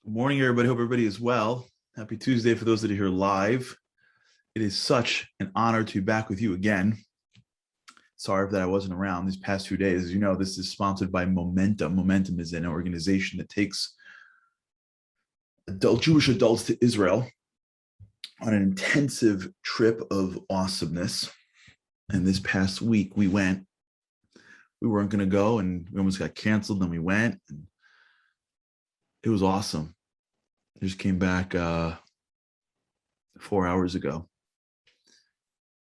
Good morning, everybody. Hope everybody is well. Happy Tuesday for those that are here live. It is such an honor to be back with you again. Sorry that I wasn't around these past 2 days. As you know, this is sponsored by Momentum. Momentum is an organization that takes Jewish adults to Israel on an intensive trip of awesomeness. And this past week, we went. We weren't going to go, and we almost got canceled. Then we went, and it was awesome. I just came back 4 hours ago,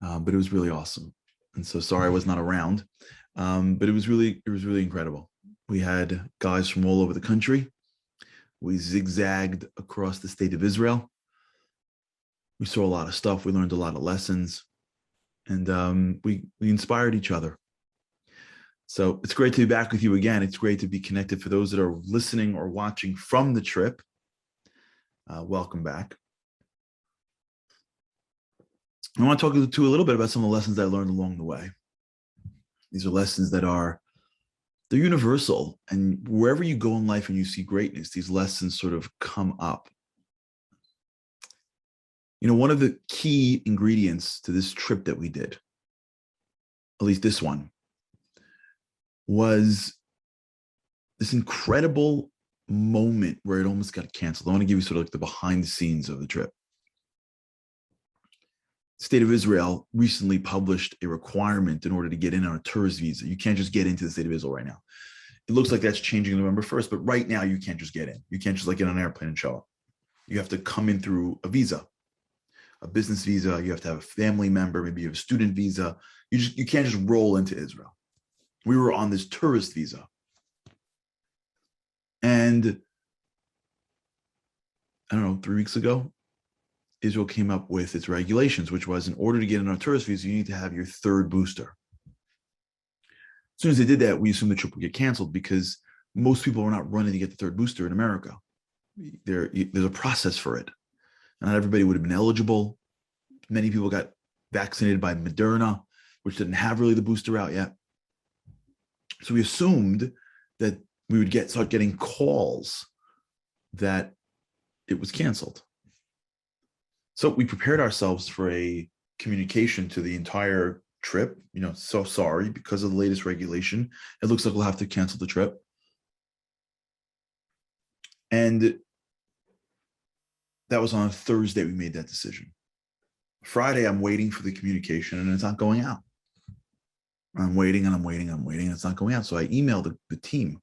but it was really awesome. And so sorry I was not around, but it was really incredible. We had guys from all over the country. We zigzagged across the state of Israel. We saw a lot of stuff. We learned a lot of lessons, and we inspired each other. So it's great to be back with you again. It's great to be connected. For those that are listening or watching from the trip, welcome back. I want to talk to you a little bit about some of the lessons I learned along the way. These are lessons that they're universal. And wherever you go in life and you see greatness, these lessons sort of come up. You know, one of the key ingredients to this trip that we did, at least this one, was this incredible moment where it almost got canceled. I want to give you sort of like the behind the scenes of the trip. The state of Israel recently published a requirement in order to get in on a tourist visa. You can't just get into the state of Israel right now. It looks like that's changing November 1st, but right now you can't just get in. You can't just like get on an airplane and show up. You have to come in through a visa, a business visa. You have to have a family member, maybe you have a student visa. You can't just roll into Israel. We were on this tourist visa. And I don't know, 3 weeks ago, Israel came up with its regulations, which was in order to get on a tourist visa, you need to have your third booster. As soon as they did that, we assumed the trip would get canceled because most people are not running to get the third booster in America. There's a process for it. Not everybody would have been eligible. Many people got vaccinated by Moderna, which didn't have really the booster out yet. So we assumed that we would start getting calls that it was canceled. So we prepared ourselves for a communication to the entire trip. You know, so sorry, because of the latest regulation, it looks like we'll have to cancel the trip. And that was on a Thursday we made that decision. Friday, I'm waiting for the communication and it's not going out. I'm waiting. It's not going out. So I emailed the team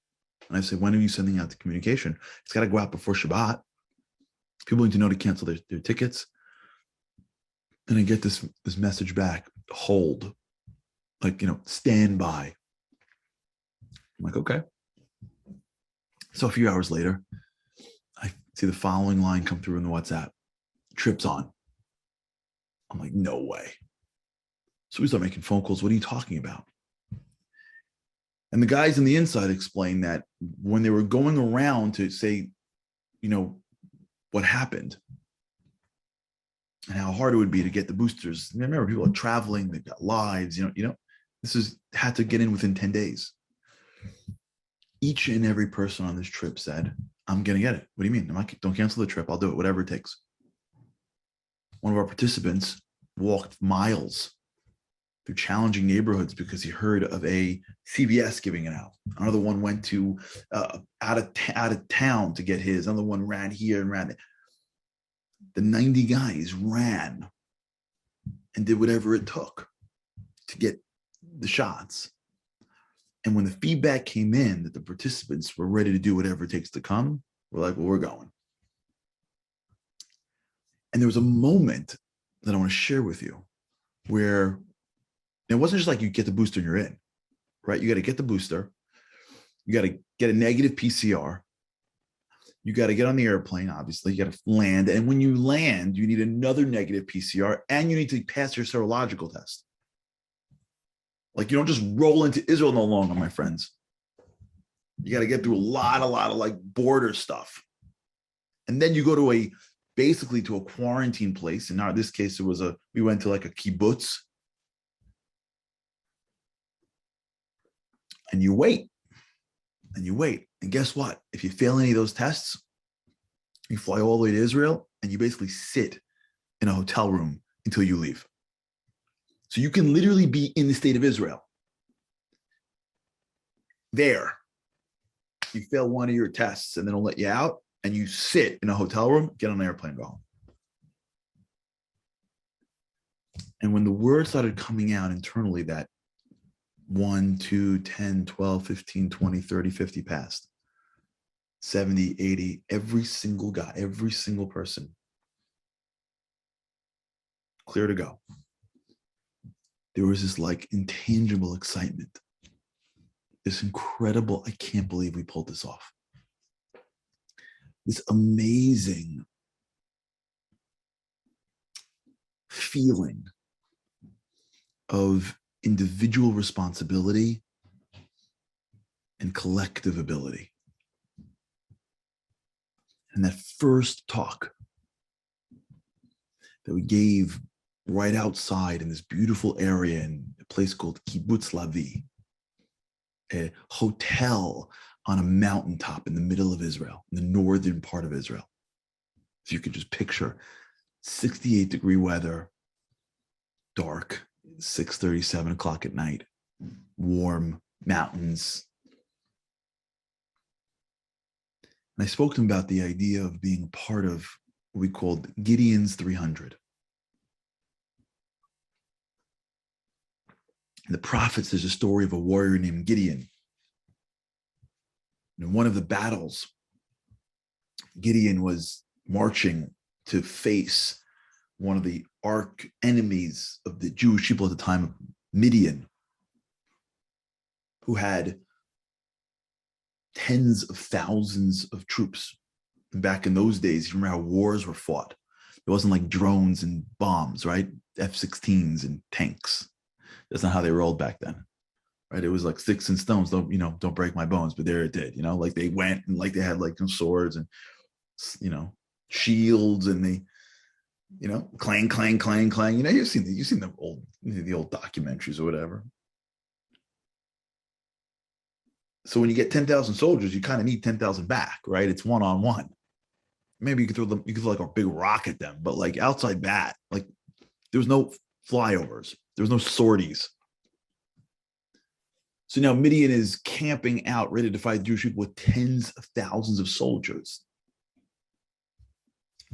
and I said, when are you sending out the communication? It's got to go out before Shabbat. People need to know to cancel their tickets. And I get this message back, hold, like, stand by. I'm like, okay. So a few hours later, I see the following line come through in the WhatsApp, trip's on. I'm like, no way. So we start making phone calls. What are you talking about? And the guys on the inside explained that when they were going around to say, what happened and how hard it would be to get the boosters. Remember, people are traveling, they've got lives, this had to get in within 10 days. Each and every person on this trip said, I'm going to get it. What do you mean? Don't cancel the trip. I'll do it, whatever it takes. One of our participants walked miles through challenging neighborhoods because he heard of a CVS giving it out. Another one went to out of town to get his. Another one ran here and ran there. The 90 guys ran and did whatever it took to get the shots. And when the feedback came in that the participants were ready to do whatever it takes to come, we're like, well, we're going. And there was a moment that I want to share with you where it wasn't just like you get the booster and you're in, right? You got to get the booster. You got to get a negative PCR. You got to get on the airplane, obviously. You got to land. And when you land, you need another negative PCR and you need to pass your serological test. Like, you don't just roll into Israel no longer, my friends. You got to get through a lot of like border stuff. And then you go to basically to a quarantine place. And now in this case, we went to like a kibbutz. And you wait. And guess what? If you fail any of those tests, You fly all the way to Israel and you basically sit in a hotel room until you leave. So you can literally be in the state of Israel. There, you fail one of your tests and they don't let you out, and you sit in a hotel room, get on an airplane, go home. And when the word started coming out internally that 1, 2, 10, 12, 15, 20, 30, 50 passed, 70, 80, every single guy, every single person, clear to go. There was this like intangible excitement, this incredible, I can't believe we pulled this off. This amazing feeling of individual responsibility and collective ability. And that first talk that we gave right outside in this beautiful area in a place called Kibbutz Lavi, a hotel on a mountaintop in the middle of Israel, in the northern part of Israel. If you could just picture 68-degree weather, dark, 6:30, 7 o'clock at night, warm, mountains. And I spoke to him about the idea of being a part of what we called Gideon's 300. In the prophets, there's a story of a warrior named Gideon. In one of the battles, Gideon was marching to face one of the arch enemies of the Jewish people at the time, Midian, who had tens of thousands of troops. And back in those days, you remember how wars were fought. It wasn't like drones and bombs, right? F-16s and tanks. That's not how they rolled back then, right? It was like sticks and stones. Don't break my bones. But there it did. Like they went and like they had like some swords and shields, and they clang, clang, clang, clang. You've seen the old documentaries or whatever. So when you get 10,000 soldiers, you kind of need 10,000 back, right? It's one-on-one. Maybe you could throw like a big rock at them, but like outside that, like there was no flyovers, there was no sorties. So now Midian is camping out, ready to fight the Jewish people with tens of thousands of soldiers.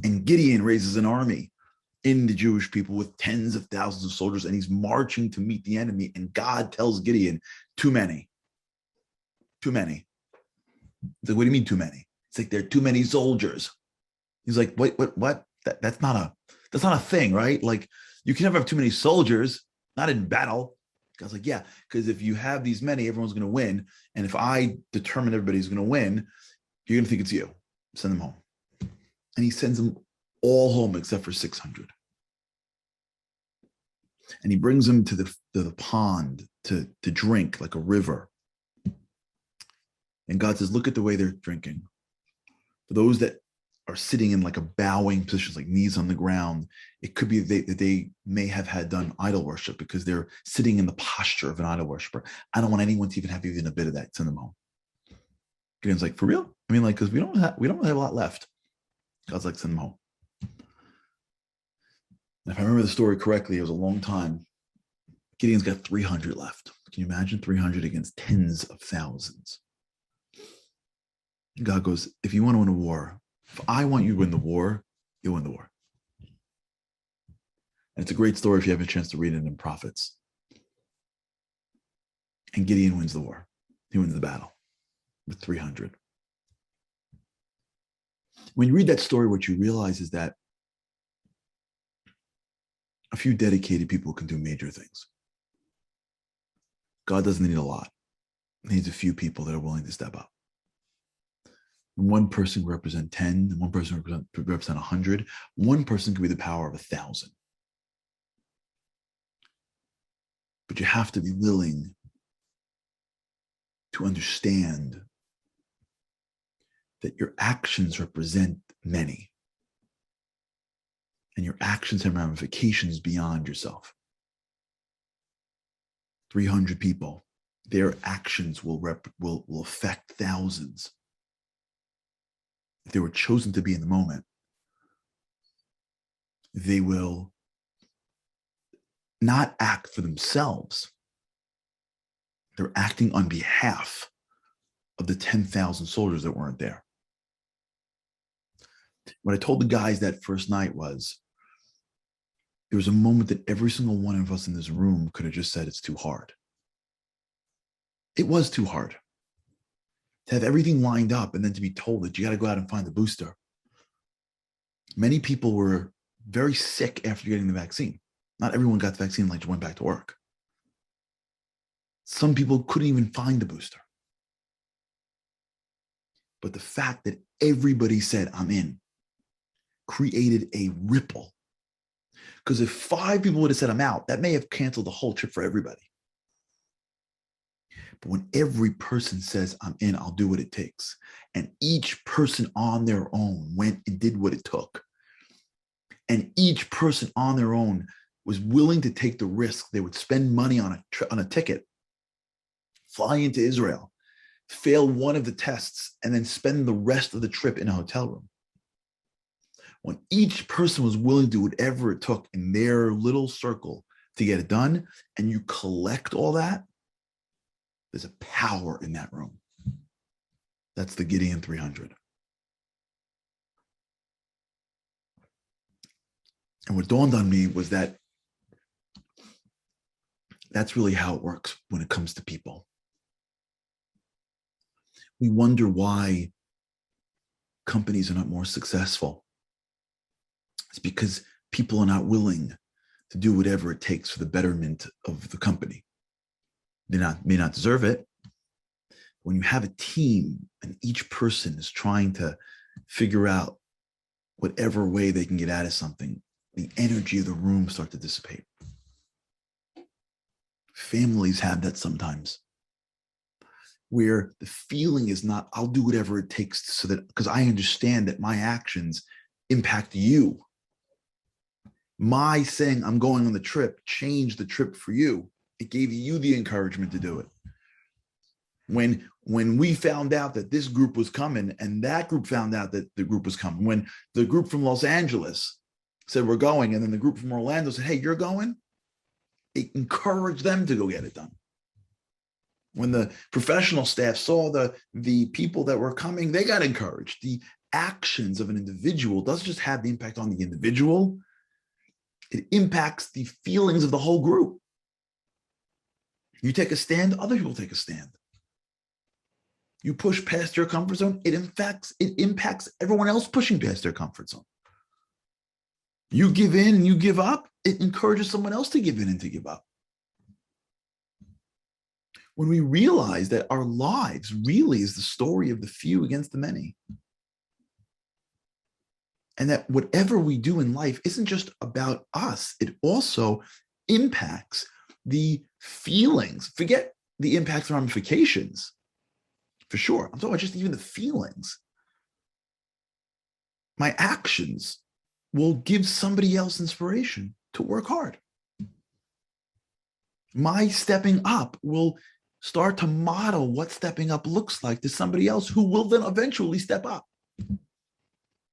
And Gideon raises an army in the Jewish people with tens of thousands of soldiers, and he's marching to meet the enemy. And God tells Gideon, too many. Too many. He's like, what do you mean too many? It's like, there are too many soldiers. He's like, wait, what? That's not a thing, right? Like, you can never have too many soldiers, not in battle. God's like, yeah, because if you have these many, everyone's going to win. And if I determine everybody's going to win, you're going to think it's you. Send them home. And he sends them all home except for 600. And he brings them to the pond to drink, like a river. And God says, look at the way they're drinking. For those that are sitting in like a bowing position, like knees on the ground, it could be that they may have had done idol worship because they're sitting in the posture of an idol worshiper. I don't want anyone to even have even a bit of that. Send them home. Gideon's like, for real? I mean, like, because we don't really have a lot left. God's like, send them home. And if I remember the story correctly, it was a long time. Gideon's got 300 left. Can you imagine 300 against tens of thousands? And God goes, if you want to win a war, if I want you to win the war, you'll win the war. And it's a great story if you have a chance to read it in Prophets. And Gideon wins the war. He wins the battle with 300. When you read that story, what you realize is that a few dedicated people can do major things. God doesn't need a lot. He needs a few people that are willing to step up. And one person can represent 10, and one person can represent 100. One person can be the power of 1,000. But you have to be willing to understand that your actions represent many. And your actions have ramifications beyond yourself. 300 people, their actions will affect thousands. if they were chosen to be in the moment, they will not act for themselves. They're acting on behalf of the 10,000 soldiers that weren't there. What I told the guys that first night was, there was a moment that every single one of us in this room could have just said, it's too hard. It was too hard to have everything lined up and then to be told that you got to go out and find the booster. Many people were very sick after getting the vaccine. Not everyone got the vaccine, like went back to work. Some people couldn't even find the booster. But the fact that everybody said, I'm in, created a ripple. Because if 5 people would have said, I'm out, that may have canceled the whole trip for everybody. But when every person says, I'm in, I'll do what it takes, and each person on their own went and did what it took, and each person on their own was willing to take the risk, they would spend money on a ticket, fly into Israel, fail one of the tests, and then spend the rest of the trip in a hotel room. When each person was willing to do whatever it took in their little circle to get it done, and you collect all that, there's a power in that room. That's the Gideon 300. And what dawned on me was that that's really how it works when it comes to people. We wonder why companies are not more successful. It's because people are not willing to do whatever it takes for the betterment of the company. They may not deserve it. When you have a team and each person is trying to figure out whatever way they can get out of something, the energy of the room starts to dissipate. Families have that sometimes, where the feeling is not, I'll do whatever it takes so that, because I understand that my actions impact you. My saying I'm going on the trip changed the trip for you. It gave you the encouragement to do it. When we found out that this group was coming and that group found out that the group was coming, when the group from Los Angeles said we're going, and then the group from Orlando said, hey, you're going, it encouraged them to go get it done. When the professional staff saw the people that were coming, they got encouraged. The actions of an individual doesn't just have the impact on the individual, it impacts the feelings of the whole group. You take a stand, other people take a stand. You push past your comfort zone, it impacts everyone else pushing past their comfort zone. You give in and you give up, it encourages someone else to give in and to give up. When we realize that our lives really is the story of the few against the many, and that whatever we do in life isn't just about us, it also impacts the feelings. Forget the impacts and ramifications, for sure. I'm talking about just even the feelings. My actions will give somebody else inspiration to work hard. My stepping up will start to model what stepping up looks like to somebody else who will then eventually step up.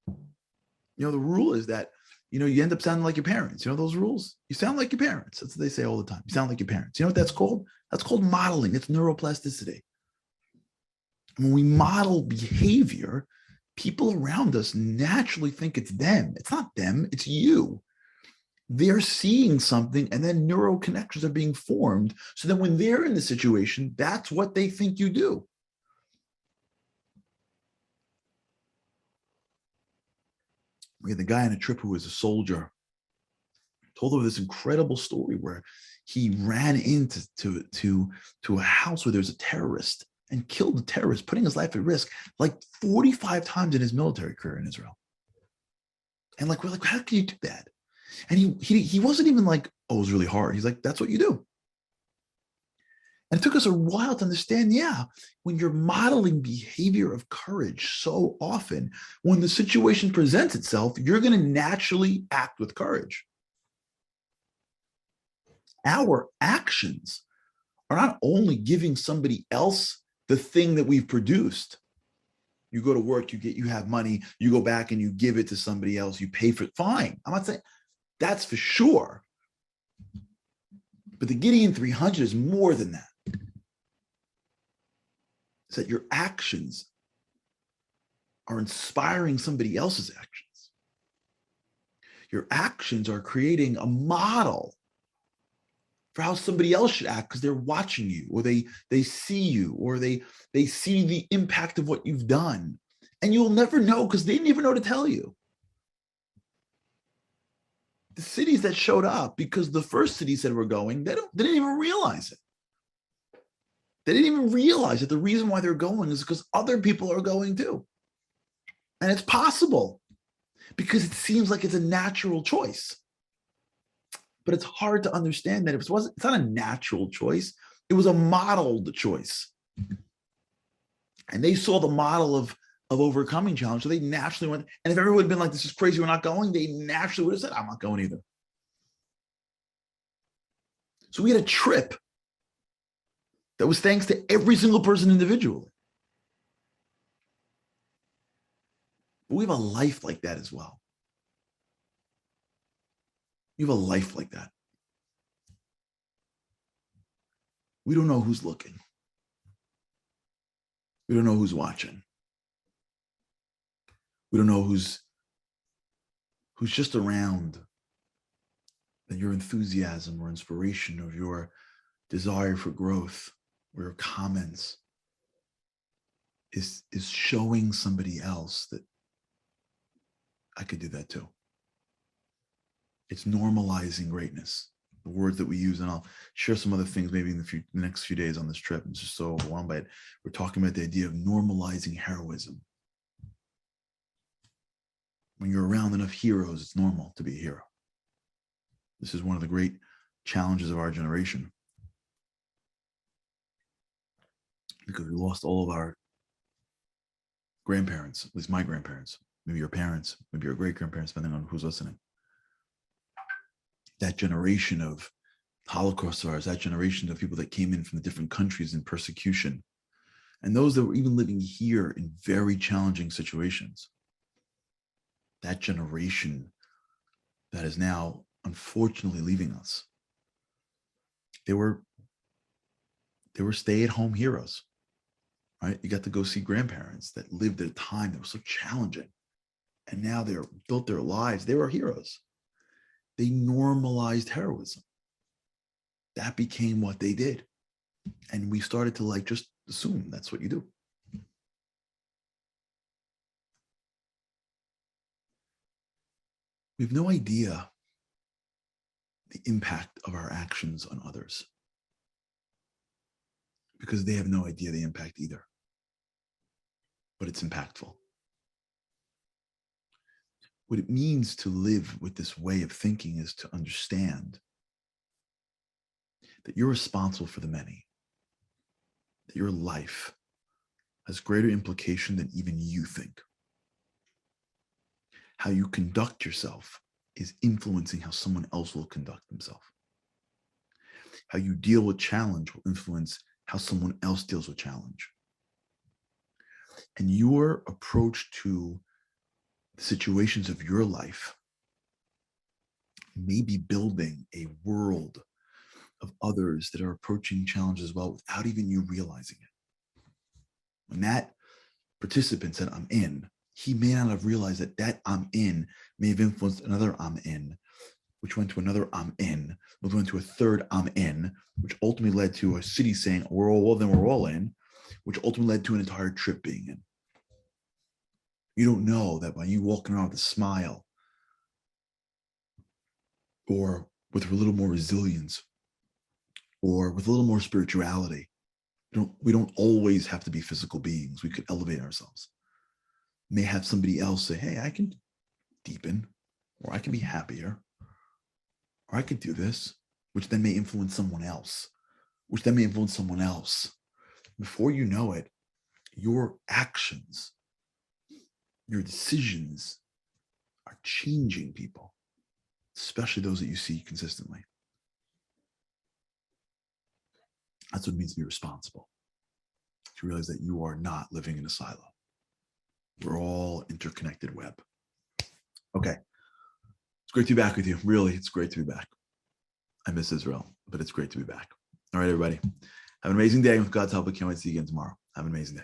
You know, the rule is that, you know, you end up sounding like your parents. You know those rules? You sound like your parents. That's what they say all the time. You sound like your parents. You know what that's called? That's called modeling. It's neuroplasticity. When we model behavior, people around us naturally think it's them. It's not them, it's you. They're seeing something, and then neural connections are being formed. So that when they're in the situation, that's what they think you do. We had the guy on a trip who was a soldier, told over this incredible story where he ran into a house where there's a terrorist and killed the terrorist, putting his life at risk like 45 times in his military career in Israel. And like, we're like, how can you do that? And he wasn't even like, oh, it was really hard. He's like, that's what you do. And it took us a while to understand, yeah, when you're modeling behavior of courage so often, when the situation presents itself, you're going to naturally act with courage. Our actions are not only giving somebody else the thing that we've produced, You go to work, you have money, you go back and you give it to somebody else, you pay for it. Fine. I'm not saying that's for sure. But the Gideon 300 is more than that. It's that your actions are inspiring somebody else's actions. Your actions are creating a model for how somebody else should act because they're watching you, or they see you, or they see the impact of what you've done. And you'll never know because they didn't even know to tell you. The cities that showed up because the first city said we're going, they didn't even realize it. They didn't even realize that the reason why they're going is because other people are going too. And it's possible because it seems like it's a natural choice. But it's hard to understand that it's not a natural choice. It was a modeled choice. And they saw the model of overcoming challenge. So they naturally went. And if everyone had been like, this is crazy, we're not going, they naturally would have said, I'm not going either. So we had a trip that was thanks to every single person individually. But we have a life like that as well. You have a life like that. We don't know who's looking. We don't know who's watching. We don't know who's just around, that your enthusiasm or inspiration or your desire for growth or your comments is showing somebody else that I could do that too. It's normalizing greatness, the words that we use, and I'll share some other things maybe in the next few days on this trip. I'm just so overwhelmed by it. We're talking about the idea of normalizing heroism. When you're around enough heroes, it's normal to be a hero. This is one of the great challenges of our generation, because we lost all of our grandparents, at least my grandparents, maybe your parents, maybe your great-grandparents, depending on who's listening. That generation of Holocaust survivors, that generation of people that came in from the different countries in persecution, and those that were even living here in very challenging situations. That generation that is now unfortunately leaving us. They were stay-at-home heroes, right? You got to go see grandparents that lived at a time that was so challenging, and now they're built their lives. They were heroes. They normalized heroism. That became what they did, and we started to just assume that's what you do. We have no idea the impact of our actions on others, because they have no idea the impact either. But it's impactful. What it means to live with this way of thinking is to understand that you're responsible for the many, that your life has greater implication than even you think. How you conduct yourself is influencing how someone else will conduct themselves. How you deal with challenge will influence how someone else deals with challenge. And your approach to the situations of your life may be building a world of others that are approaching challenges as well without even you realizing it. When that participant said, I'm in, he may not have realized that I'm in may have influenced another I'm in, which went to another I'm in, which went to a third I'm in, which ultimately led to a city saying, we're all in, which ultimately led to an entire trip being in. You don't know that by you walking around with a smile or with a little more resilience or with a little more spirituality, we don't always have to be physical beings. We could elevate ourselves. May have somebody else say, hey, I can deepen, or I can be happier, or I could do this, which then may influence someone else, Before you know it, your actions, your decisions are changing people, especially those that you see consistently. That's what it means to be responsible. To realize that you are not living in a silo. We're all interconnected web. Okay. It's great to be back with you. Really, it's great to be back. I miss Israel, but it's great to be back. All right, everybody. Have an amazing day. With God's help, I can't wait to see you again tomorrow. Have an amazing day.